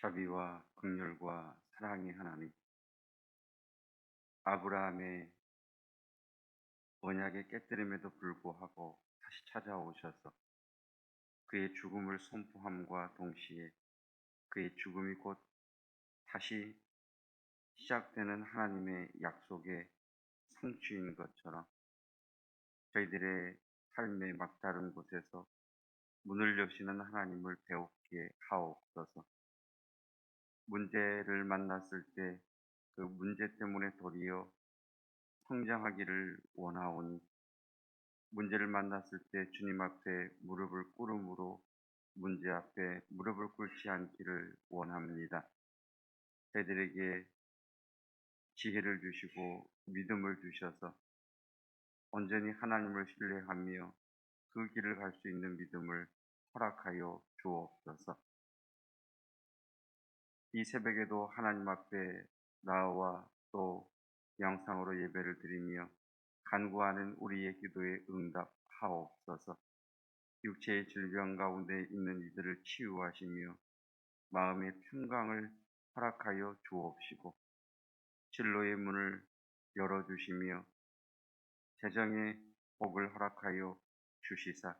자비와 긍휼과 사랑의 하나님, 아브라함의 언약의 깨뜨림에도 불구하고 다시 찾아오셔서 그의 죽음을 선포함과 동시에 그의 죽음이 곧 다시 시작되는 하나님의 약속의 성취인 것처럼 저희들의 삶의 막다른 곳에서 문을 여시는 하나님을 배우게 하옵소서. 문제를 만났을 때 그 문제 때문에 도리어 성장하기를 원하오니, 문제를 만났을 때 주님 앞에 무릎을 꿇음으로 문제 앞에 무릎을 꿇지 않기를 원합니다. 저희들에게 지혜를 주시고 믿음을 주셔서 온전히 하나님을 신뢰하며 그 길을 갈 수 있는 믿음을 허락하여 주옵소서. 이 새벽에도 하나님 앞에 나와 또 영상으로 예배를 드리며 간구하는 우리의 기도에 응답하옵소서. 육체의 질병 가운데 있는 이들을 치유하시며 마음의 평강을 허락하여 주옵시고, 진로의 문을 열어주시며 재정의 복을 허락하여 주시사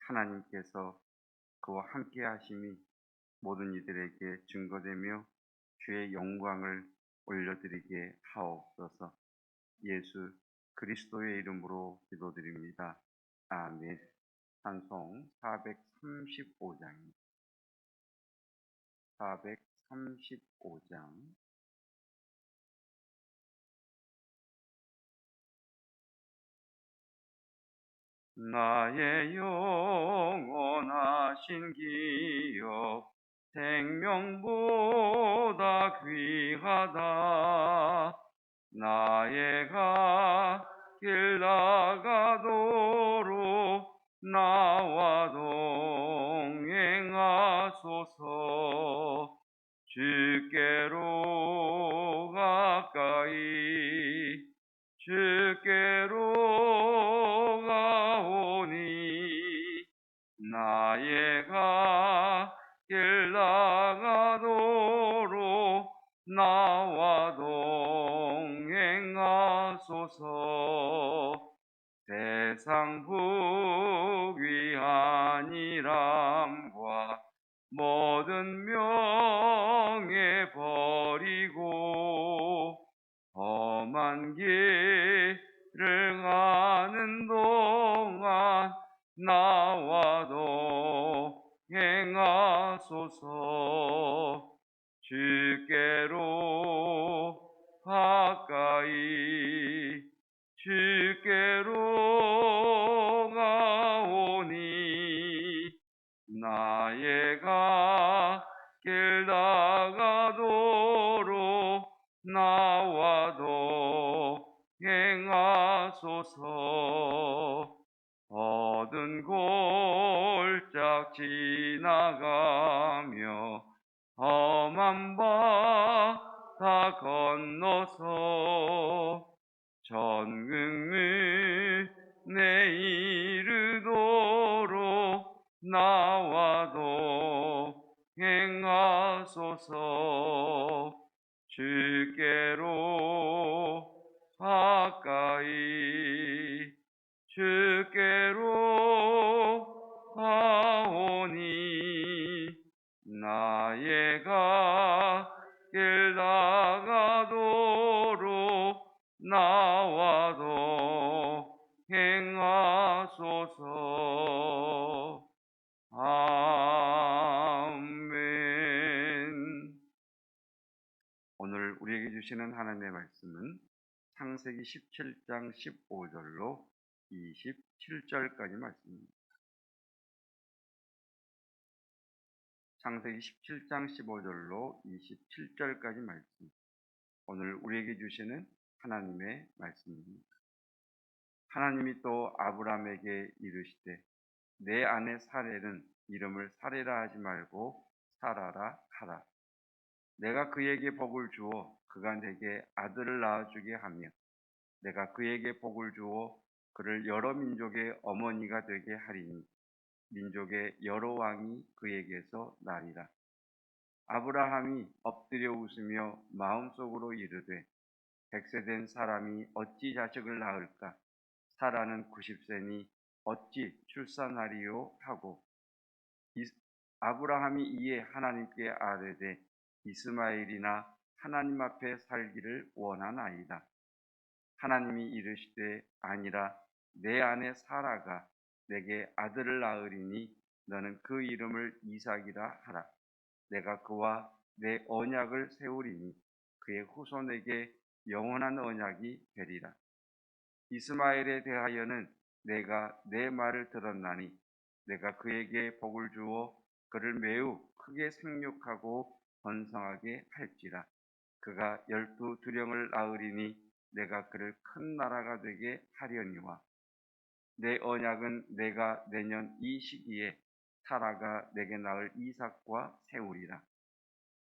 하나님께서 그와 함께 하심이 모든 이들에게 증거되며 주의 영광을 올려드리게 하옵소서. 예수 그리스도의 이름으로 기도드립니다. 아멘. 찬송 435장 435장. 나의 영원하신 기업 생명보다 귀하다. 나의 길 나가도록 나와 동행하소서. 주께로 가까이 주께로 가오니, 나의 길 나가도록 나와 동행하소서. 세상 부귀 안일함과 모든 명예 버리고 험한 길을 가는 동안 나와 동행하소서. 주께로 가까이 주께로 가오니, 나의 길 나가도록 나와 동행하소서. 어두운 골짝 지나가며 험한 바다 건너서 전국문에 이르도록 나와 동행하소서. 주께로 가까이 주께로 가오니, 나의 길 나가도록 나와 동행하소서. 아멘. 오늘 우리에게 주시는 하나님의 말씀은 창세기 17장 15절로 27절까지 말씀입니다. 창세기 17장 15절로 27절까지 말씀, 오늘 우리에게 주시는 하나님의 말씀입니다. 하나님이 또 아브라함에게 이르시되, 내 아내 사레는 이름을 사레라 하지 말고 사라라 하라. 내가 그에게 복을 주어 그가 내게 아들을 낳아주게 하며, 내가 그에게 복을 주어 그를 여러 민족의 어머니가 되게 하리니, 민족의 여러 왕이 그에게서 나리라. 아브라함이 엎드려 웃으며 마음속으로 이르되 100세 된 사람이 어찌 자식을 낳을까? 사라는 90세니 어찌 출산하리요? 하고 아브라함이 이에 하나님께 아뢰되 이스마엘이나 하나님 앞에 살기를 원하나이다. 하나님이 이르시되 아니라 내 아내 사라가 내게 아들을 낳으리니 너는 그 이름을 이삭이라 하라. 내가 그와 내 언약을 세우리니 그의 후손에게 영원한 언약이 되리라. 이스마엘에 대하여는 내가 내 말을 들었나니 내가 그에게 복을 주어 그를 매우 크게 생육하고 번성하게 할지라. 그가 12두령을 낳으리니 내가 그를 큰 나라가 되게 하려니와 내 언약은 내가 내년 이 시기에 사라가 내게 낳을 이삭과 세우리라.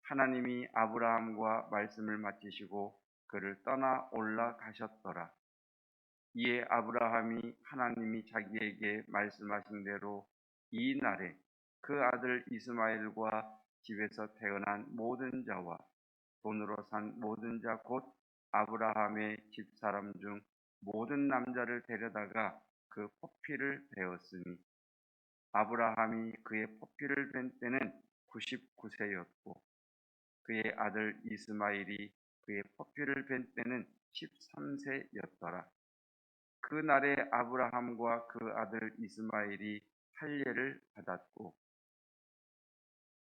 하나님이 아브라함과 말씀을 마치시고 그를 떠나 올라가셨더라. 이에 아브라함이 하나님이 자기에게 말씀하신 대로 이 날에 그 아들 이스마엘과 집에서 태어난 모든 자와 돈으로 산 모든 자 곧 아브라함의 집사람 중 모든 남자를 데려다가 그 포피를 베었으니 아브라함이 그의 포피를 벤 때는 99세였고 그의 아들 이스마엘이 그의 포피를 벤 때는 13세였더라. 그 날에 아브라함과 그 아들 이스마엘이 할례를 받았고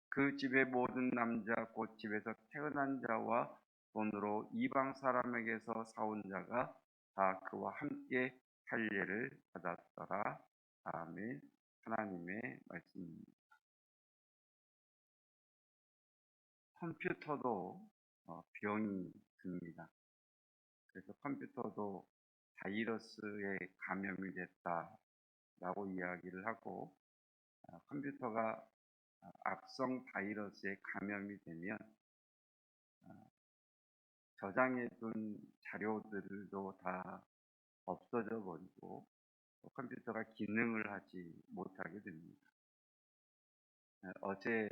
그 집의 모든 남자 곧 집에서 태어난 자와 돈으로 이방 사람에게서 사온 자가 다 그와 함께 할례를 받았더라. 아멘. 하나님의 말씀입니다. 컴퓨터도 병이 듭니다. 그래서 컴퓨터도 바이러스에 감염이 됐다라고 이야기를 하고 컴퓨터가 악성 바이러스에 감염이 되면 저장해둔 자료들도 다 없어져 버리고 컴퓨터가 기능을 하지 못하게 됩니다. 어제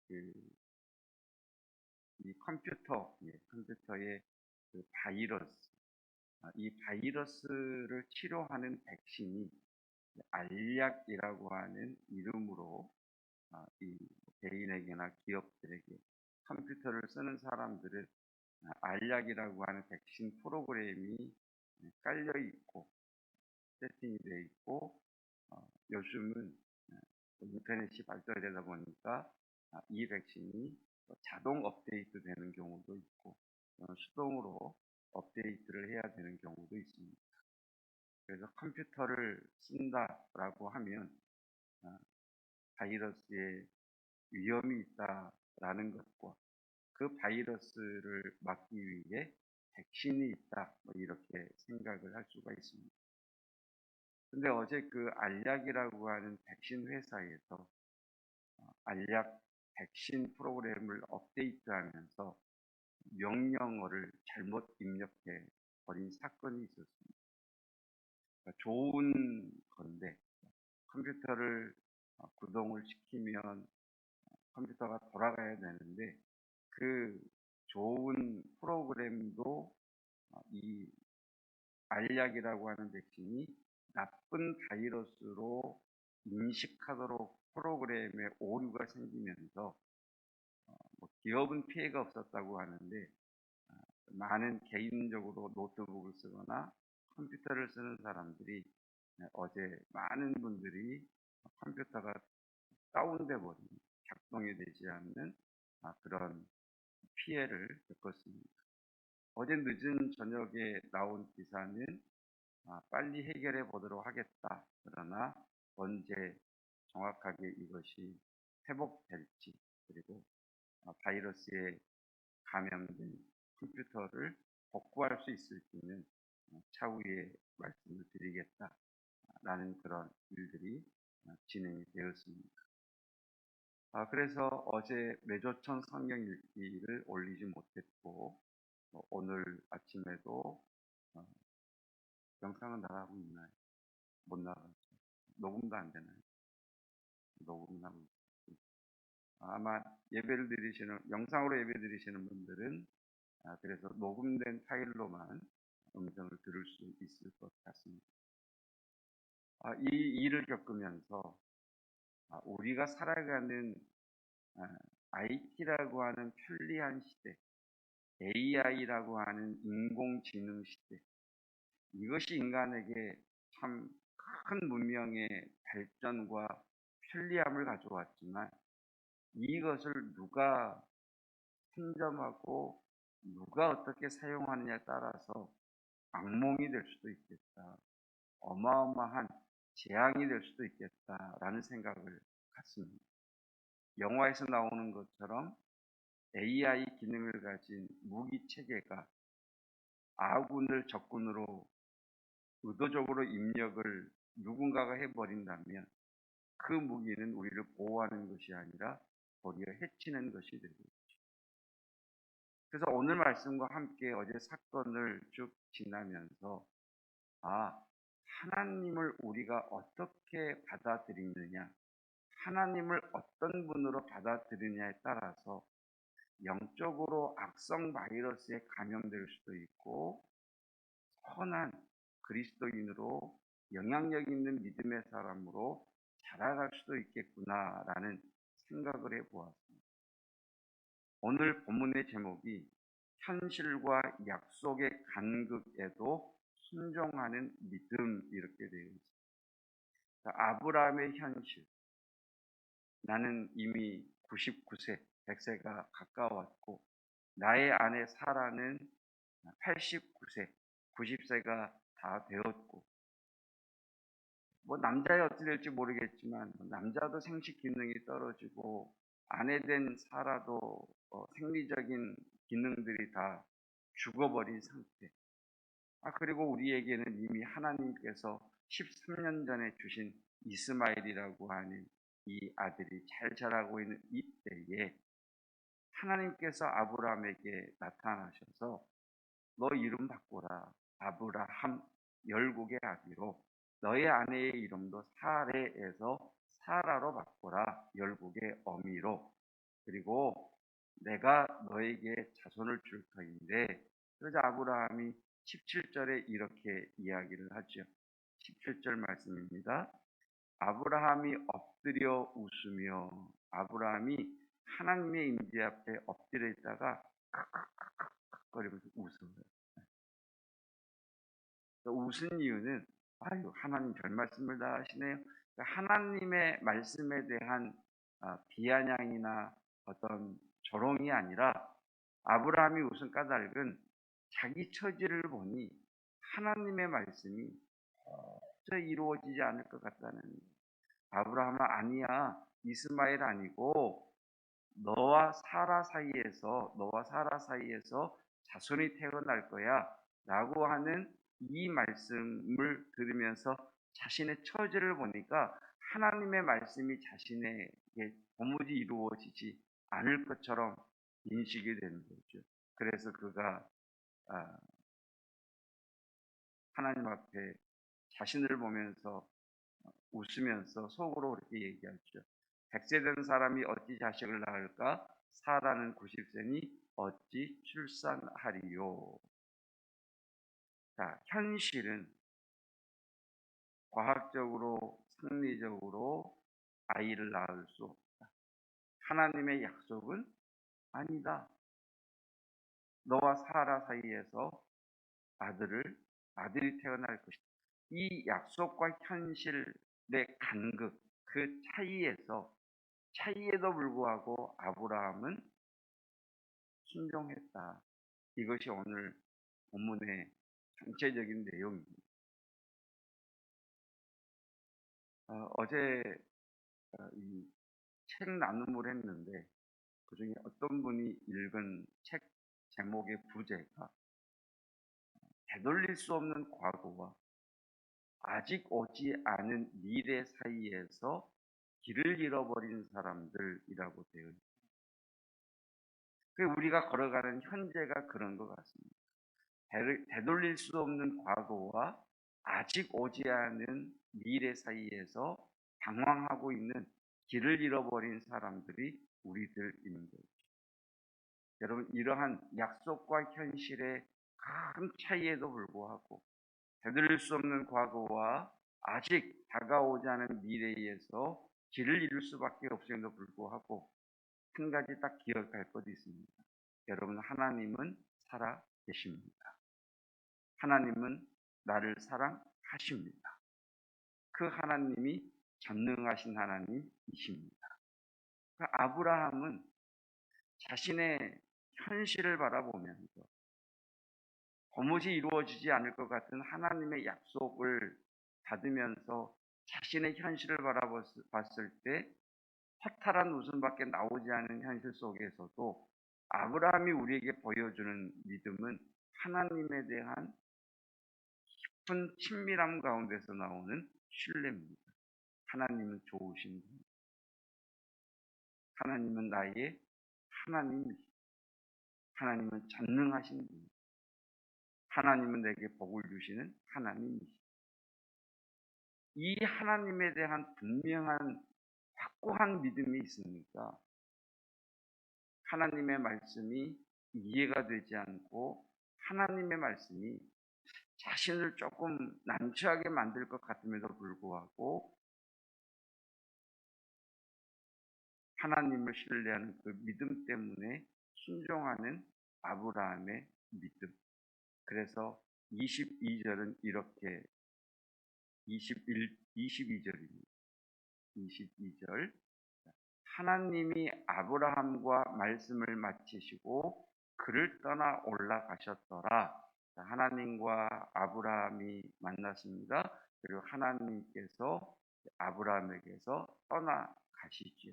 이 컴퓨터의 그 바이러스, 이 바이러스를 치료하는 백신이 알약이라고 하는 이름으로 이 개인에게나 기업들에게 컴퓨터를 쓰는 사람들을 알약이라고 하는 백신 프로그램이 깔려 있고 세팅이 되어 있고 요즘은 인터넷이 발달되다 보니까 이 백신이 자동 업데이트 되는 경우도 있고 수동으로 업데이트를 해야 되는 경우도 있습니다. 그래서 컴퓨터를 쓴다라고 하면 바이러스에 위험이 있다라는 것과 그 바이러스를 막기 위해 백신이 있다 이렇게 생각을 할 수가 있습니다. 근데 어제 그 알약이라고 하는 백신 회사에서 알약 백신 프로그램을 업데이트하면서 명령어를 잘못 입력해 버린 사건이 있었습니다. 그러니까 좋은 건데 컴퓨터를 구동을 시키면 컴퓨터가 돌아가야 되는데 그 좋은 프로그램도 이 알약이라고 하는 백신이 나쁜 바이러스로 인식하도록 프로그램에 오류가 생기면서 기업은 피해가 없었다고 하는데 많은 개인적으로 노트북을 쓰거나 컴퓨터를 쓰는 사람들이 어제 많은 분들이 컴퓨터가 다운돼 버린 작동이 되지 않는 그런 피해를 겪었습니다. 어제 늦은 저녁에 나온 기사는 빨리 해결해 보도록 하겠다. 그러나 언제 정확하게 이것이 회복될지 그리고 바이러스에 감염된 컴퓨터를 복구할 수 있을지는 차후에 말씀을 드리겠다라는 그런 일들이 진행이 되었습니다. 그래서 어제 매조천 성경 읽기를 올리지 못했고 오늘 아침에도 영상은 나가고 있나요? 못 나가죠. 녹음도 안 되나요? 녹음은 하고 있어요. 아마 예배를 드리시는 영상으로 예배 드리시는 분들은 그래서 녹음된 파일로만 음성을 들을 수 있을 것 같습니다. 이 일을 겪으면서 우리가 살아가는 IT라고 하는 편리한 시대, AI라고 하는 인공지능 시대, 이것이 인간에게 참 큰 문명의 발전과 편리함을 가져왔지만 이것을 누가 선점하고 누가 어떻게 사용하느냐에 따라서 악몽이 될 수도 있겠다. 어마어마한 재앙이 될 수도 있겠다라는 생각을 갖습니다. 영화에서 나오는 것처럼 AI 기능을 가진 무기 체계가 아군을 적군으로 의도적으로 입력을 누군가가 해버린다면 그 무기는 우리를 보호하는 것이 아니라 오히려 해치는 것이 되고, 그래서 오늘 말씀과 함께 어제 사건을 쭉 지나면서 하나님을 우리가 어떻게 받아들이느냐, 하나님을 어떤 분으로 받아들이느냐에 따라서 영적으로 악성 바이러스에 감염될 수도 있고 선한 그리스도인으로 영향력 있는 믿음의 사람으로 자라갈 수도 있겠구나라는 생각을 해보았습니다. 오늘 본문의 제목이 현실과 약속의 간극에도 순종하는 믿음, 이렇게 되어 있습니다. 아브라함의 현실, 나는 이미 99세, 100세가 가까웠고 나의 아내 사라는 89세, 90세가 다 되었고, 남자의 어찌 될지 모르겠지만 남자도 생식 기능이 떨어지고 아내된 사라도 생리적인 기능들이 다 죽어버린 상태. 그리고 우리에게는 이미 하나님께서 13년 전에 주신 이스마엘이라고 하는 이 아들이 잘 자라고 있는 이때에 하나님께서 아브라함에게 나타나셔서 너 이름 바꿔라. 아브라함, 열국의 아비로, 너의 아내의 이름도 사레에서 사라로 바꿔라. 열국의 어미로. 그리고 내가 너에게 자손을 줄 터인데, 그래서 아브라함이 17절에 이렇게 이야기를 하죠. 17절 말씀입니다. 아브라함이 엎드려 웃으며, 아브라함이 하나님의 임재 앞에 엎드려 있다가 거리면서 웃어요. 웃은 이유는 하나님 별 말씀을 다 하시네요. 하나님의 말씀에 대한 비아냥이나 어떤 조롱이 아니라 아브라함이 웃은 까닭은 자기 처지를 보니 하나님의 말씀이 도저히 이루어지지 않을 것 같다는. 아브라함은 아니야, 이스마엘 아니고 너와 사라 사이에서 자손이 태어날 거야 라고 하는 이 말씀을 들으면서 자신의 처지를 보니까 하나님의 말씀이 자신에게 도무지 이루어지지 않을 것처럼 인식이 되는 거죠. 그래서 그가 하나님 앞에 자신을 보면서 웃으면서 속으로 그렇게 얘기하죠. 100세 된 사람이 어찌 자식을 낳을까? 사라는 90세니 어찌 출산하리요. 자, 현실은 과학적으로, 생리적으로 아이를 낳을 수 없다. 하나님의 약속은 아니다. 너와 사라 사이에서 아들이 태어날 것이다. 이 약속과 현실의 간극, 그 차이에도 불구하고 아브라함은 순종했다. 이것이 오늘 본문의 전체적인 내용입니다. 어제 이 책 나눔을 했는데 그중에 어떤 분이 읽은 책 제목의 부제가 되돌릴 수 없는 과거와 아직 오지 않은 미래 사이에서 길을 잃어버린 사람들이라고 되어 있습니다. 우리가 걸어가는 현재가 그런 것 같습니다. 되돌릴 수 없는 과거와 아직 오지 않은 미래 사이에서 방황하고 있는 길을 잃어버린 사람들이 우리들인 거죠. 여러분, 이러한 약속과 현실의 큰 차이에도 불구하고 되돌릴 수 없는 과거와 아직 다가오지 않은 미래에서 길을 잃을 수밖에 없음에도 불구하고 한 가지 딱 기억할 것이 있습니다. 여러분, 하나님은 살아 계십니다. 하나님은 나를 사랑하십니다. 그 하나님이 전능하신 하나님이십니다. 그 아브라함은 자신의 현실을 바라보면서 도무지 이루어지지 않을 것 같은 하나님의 약속을 받으면서 자신의 현실을 바라봤을 때 허탈한 웃음밖에 나오지 않은 현실 속에서도 아브라함이 우리에게 보여주는 믿음은 하나님에 대한 깊은 친밀함 가운데서 나오는 신뢰입니다. 하나님은 좋으신 분, 하나님은 나의 하나님이시다. 하나님은 전능하신 분, 하나님은 내게 복을 주시는 하나님이시다. 이 하나님에 대한 분명한 확고한 믿음이 있으니까 하나님의 말씀이 이해가 되지 않고 하나님의 말씀이 자신을 조금 난처하게 만들 것 같음에도 불구하고 하나님을 신뢰하는 그 믿음 때문에 순종하는 아브라함의 믿음. 그래서 22절은 이렇게 22절입니다. 22절. 하나님이 아브라함과 말씀을 마치시고 그를 떠나 올라가셨더라. 하나님과 아브라함이 만났습니다. 그리고 하나님께서 아브라함에게서 떠나가시죠.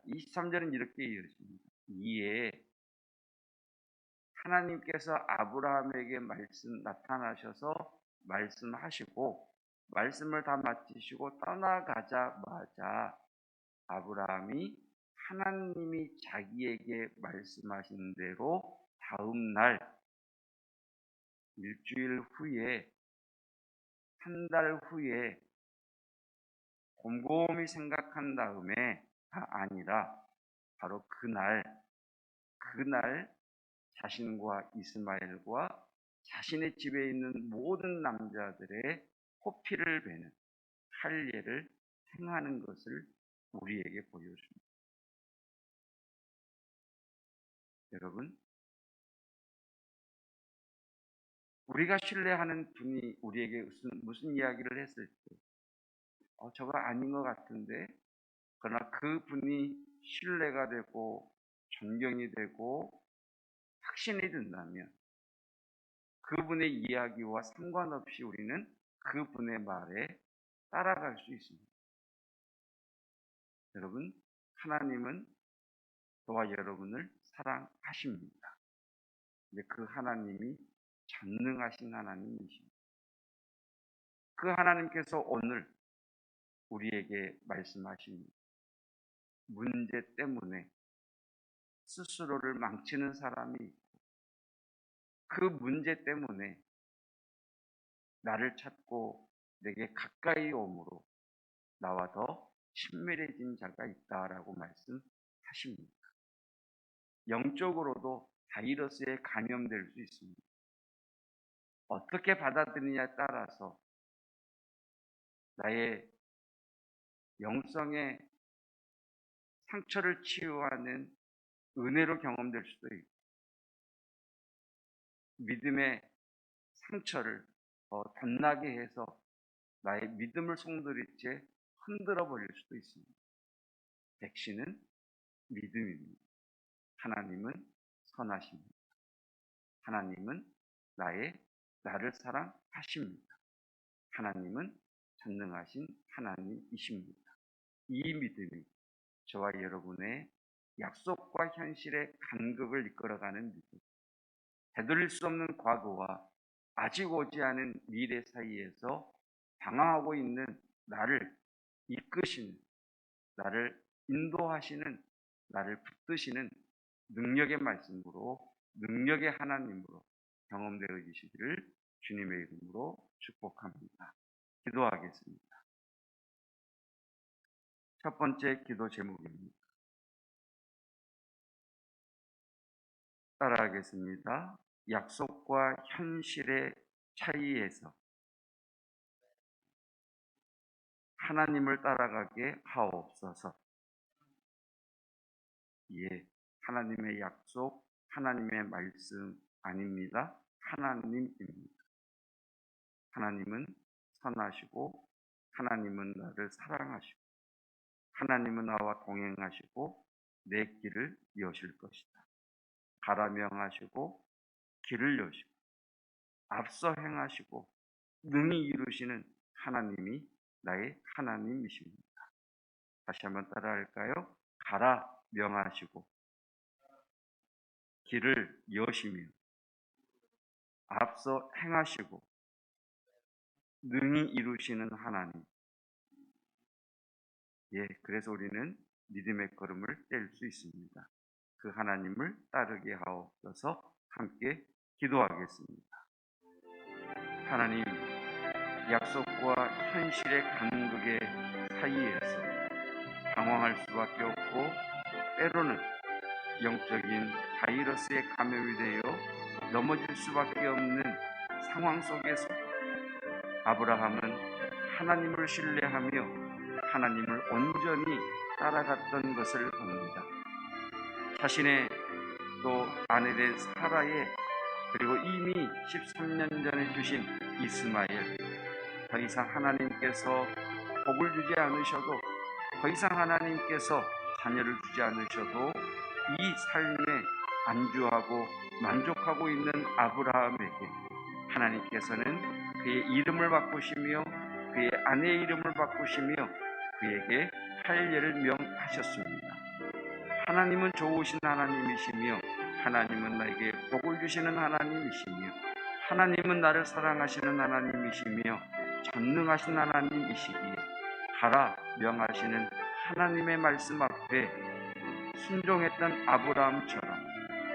23절은 이렇게 이어집니다. 이에 하나님께서 아브라함에게 나타나셔서 말씀하시고 말씀을 다 마치시고 떠나가자마자 아브라함이 하나님이 자기에게 말씀하신 대로 다음 날 일주일 후에 한 달 후에 곰곰이 생각한 다음에가 아니라 바로 그날 자신과 이스마엘과 자신의 집에 있는 모든 남자들의 호피를 베는 할례를 행하는 것을 우리에게 보여줍니다. 여러분, 우리가 신뢰하는 분이 우리에게 무슨 이야기를 했을 때 저거 아닌 것 같은데, 그러나 그 분이 신뢰가 되고 존경이 되고 확신이 든다면 그분의 이야기와 상관없이 우리는 그분의 말에 따라갈 수 있습니다. 여러분, 하나님은 저와 여러분을 사랑하십니다. 근데 그 하나님이 전능하신 하나님이십니다. 그 하나님께서 오늘 우리에게 말씀하십니다. 문제 때문에 스스로를 망치는 사람이 있고 그 문제 때문에 나를 찾고 내게 가까이 오므로 나와 더 친밀해진 자가 있다라고 말씀하십니다. 영적으로도 바이러스에 감염될 수 있습니다. 어떻게 받아들이냐에 따라서 나의 영성의 상처를 치유하는 은혜로 경험될 수도 있고 믿음의 상처를 더 덧나게 해서 나의 믿음을 송두리째 흔들어 버릴 수도 있습니다. 백신은 믿음입니다. 하나님은 선하십니다. 하나님은 나를 사랑하십니다. 하나님은 전능하신 하나님이십니다. 이 믿음이 저와 여러분의 약속과 현실의 간극을 이끌어가는 믿음, 되돌릴 수 없는 과거와 아직 오지 않은 미래 사이에서 방황하고 있는 나를 이끄시는, 나를 인도하시는, 나를 붙드시는 능력의 말씀으로, 능력의 하나님으로 경험되어지시기를 주님의 이름으로 축복합니다. 기도하겠습니다. 첫 번째 기도 제목입니다. 따라하겠습니다. 약속과 현실의 차이에서 하나님을 따라가게 하옵소서. 예, 하나님의 약속, 하나님의 말씀 아닙니다. 하나님입니다. 하나님은 선하시고 하나님은 나를 사랑하시고 하나님은 나와 동행하시고 내 길을 여실 것이다. 가라 명하시고 길을 여시고 앞서 행하시고 능히 이루시는 하나님이 나의 하나님이십니다. 다시 한번 따라할까요? 가라 명하시고 길을 여시며 앞서 행하시고 능히 이루시는 하나님. 예, 그래서 우리는 믿음의 걸음을 뗄 수 있습니다. 그 하나님을 따르게 하옵소서. 함께 기도하겠습니다. 하나님, 약속과 현실의 간극의 사이에서 당황할 수밖에 없고 때로는 영적인 바이러스에 감염이 되어 넘어질 수밖에 없는 상황 속에서 아브라함은 하나님을 신뢰하며 하나님을 온전히 따라갔던 것을 봅니다. 자신의 또 아내된 사라의 그리고 이미 13년 전에 주신 이스마엘, 더 이상 하나님께서 복을 주지 않으셔도 더 이상 하나님께서 자녀를 주지 않으셔도 이 삶에 안주하고 만족하고 있는 아브라함에게 하나님께서는 그의 이름을 바꾸시며 그의 아내의 이름을 바꾸시며 그에게 할례를 명하셨습니다. 하나님은 좋으신 하나님이시며 하나님은 나에게 복을 주시는 하나님이시며 하나님은 나를 사랑하시는 하나님이시며 전능하신 하나님이시기에 가라 명하시는 하나님의 말씀 앞에 순종했던 아브라함처럼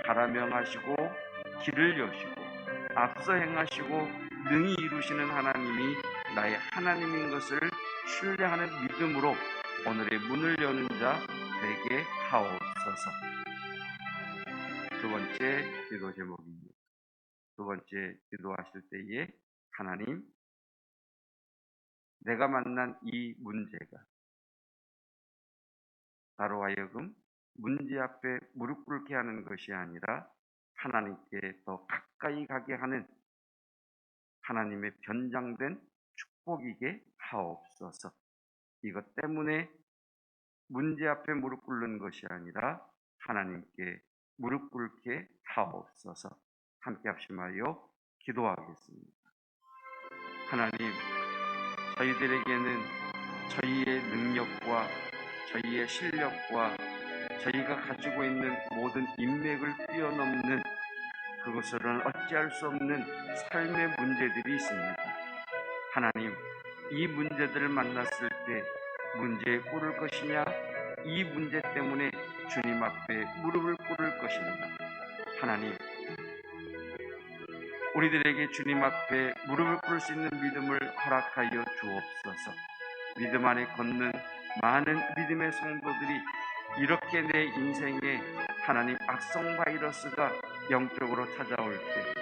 가라 명하시고 길을 여시고 앞서 행하시고 능히 이루시는 하나님이 나의 하나님인 것을 신뢰하는 믿음으로 오늘의 문을 여는 자 되게 하옵소서. 두 번째 기도 제목입니다. 두 번째 기도하실 때에 하나님, 내가 만난 이 문제가 나로 하여금 문제 앞에 무릎 꿇게 하는 것이 아니라 하나님께 더 가까이 가게 하는 하나님의 변장된 축복이게 하옵소서. 이것 때문에 문제 앞에 무릎 꿇는 것이 아니라 하나님께 무릎 꿇게 하옵소서. 함께 합심하여 기도하겠습니다. 하나님, 저희들에게는 저희의 능력과 저희의 실력과 저희가 가지고 있는 모든 인맥을 뛰어넘는 그것으로는 어찌할 수 없는 삶의 문제들이 있습니다. 하나님, 이 문제들을 만났을 때 문제에 꿇을 것이냐, 이 문제 때문에 주님 앞에 무릎을 꿇을 것입니다. 하나님, 우리들에게 주님 앞에 무릎을 꿇을 수 있는 믿음을 허락하여 주옵소서. 믿음 안에 걷는 많은 믿음의 성도들이 이렇게 내 인생에 하나님 악성 바이러스가 영적으로 찾아올 때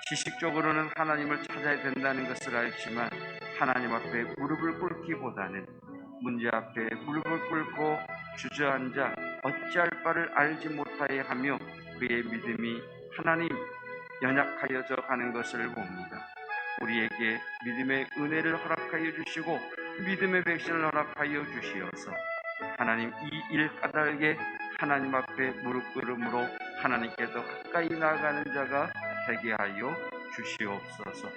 지식적으로는 하나님을 찾아야 된다는 것을 알지만 하나님 앞에 무릎을 꿇기보다는 문제 앞에 무릎을 꿇고 주저앉아 어찌할 바를 알지 못하여 하며 그의 믿음이 하나님 연약하여져 가는 것을 봅니다. 우리에게 믿음의 은혜를 허락하여 주시고 믿음의 백신을 허락하여 주시어서 하나님 이 일 까닭에 하나님 앞에 무릎 꿇음으로 하나님께 더 가까이 나아가는 자가 되게 하여 주시옵소서.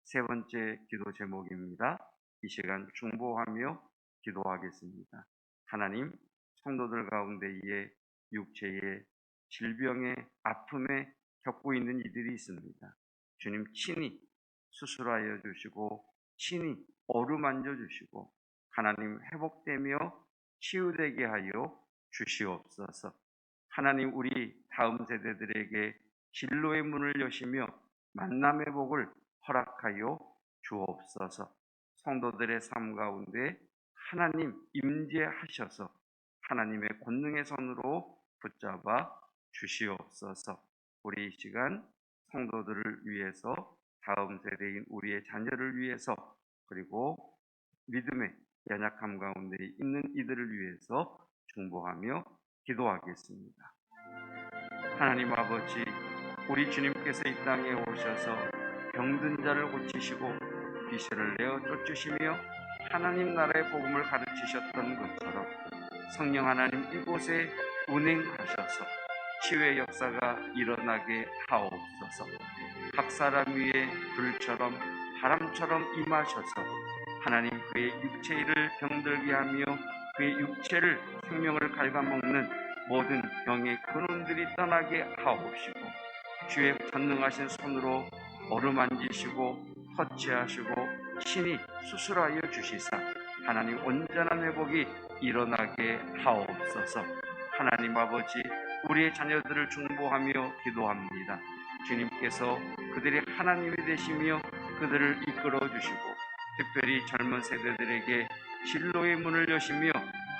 세 번째 기도 제목입니다. 이 시간 중보하며 기도하겠습니다. 하나님, 성도들 가운데에 육체의 질병의 아픔에 겪고 있는 이들이 있습니다. 주님 친히 수술하여 주시고 친히 어루만져 주시고 하나님 회복되며 치유되게 하여 주시옵소서. 하나님, 우리 다음 세대들에게 진로의 문을 여시며 만남의 복을 허락하여 주옵소서. 성도들의 삶 가운데 하나님 임재하셔서 하나님의 권능의 손으로 붙잡아 주시옵소서. 우리 이 시간 성도들을 위해서, 다음 세대인 우리의 자녀를 위해서, 그리고 믿음의 연약함 가운데 있는 이들을 위해서 중보하며 기도하겠습니다. 하나님 아버지, 우리 주님께서 이 땅에 오셔서 병든 자를 고치시고 귀신을 내어 쫓으시며 하나님 나라의 복음을 가르치셨던 것처럼 성령 하나님 이곳에 운행하셔서 치유의 역사가 일어나게 하옵소서. 각 사람 위에 불처럼 바람처럼 임하셔서 하나님 그의 육체를 병들게 하며 그의 육체를 생명을 갉아먹는 모든 병의 근원들이 떠나게 하옵시고 주의 전능하신 손으로 어루만지시고 터치하시고 신이 수술하여 주시사 하나님 온전한 회복이 일어나게 하옵소서. 하나님 아버지, 우리의 자녀들을 중보하며 기도합니다. 주님께서 그들의 하나님이 되시며 그들을 이끌어 주시고 특별히 젊은 세대들에게 진로의 문을 여시며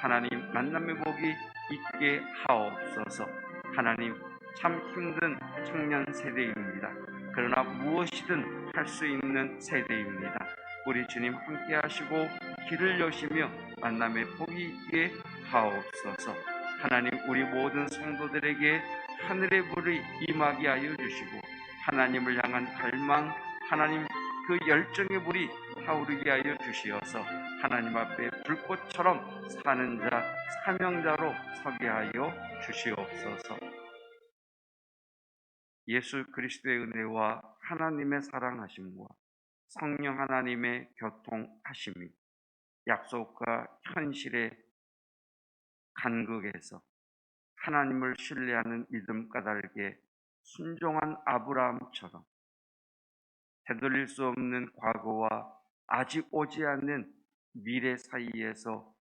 하나님 만남의 복이 있게 하옵소서. 하나님, 참 힘든 청년 세대입니다. 그러나 무엇이든 할 수 있는 세대입니다. 우리 주님 함께 하시고 길을 여시며 만남의 복이 있게 하옵소서. 하나님, 우리 모든 성도들에게 하늘의 불이 임하게 하여 주시고 하나님을 향한 갈망, 하나님 그 열정의 불이 타오르게 하여 주시어서 하나님 앞에 불꽃처럼 사는 자, 사명자로 서게 하여 주시옵소서. 예수 그리스도의 은혜와 하나님의 사랑하심과 성령 하나님의 교통하심이 약속과 현실의 간극에서 하나님을 신뢰하는 믿음 까닭에 순종한 아브라함처럼 되돌릴 수 없는 과거와 아직 오지 않는 미래 사이에서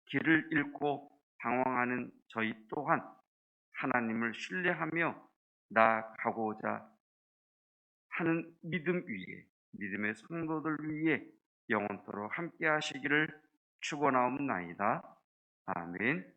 길을 잃고 방황하는 저희 또한 하나님을 신뢰하며 나아가고자 하는 믿음 위에, 믿음의 성도들 위에 영원토록 함께 하시기를 축원하옵나이다. 아멘.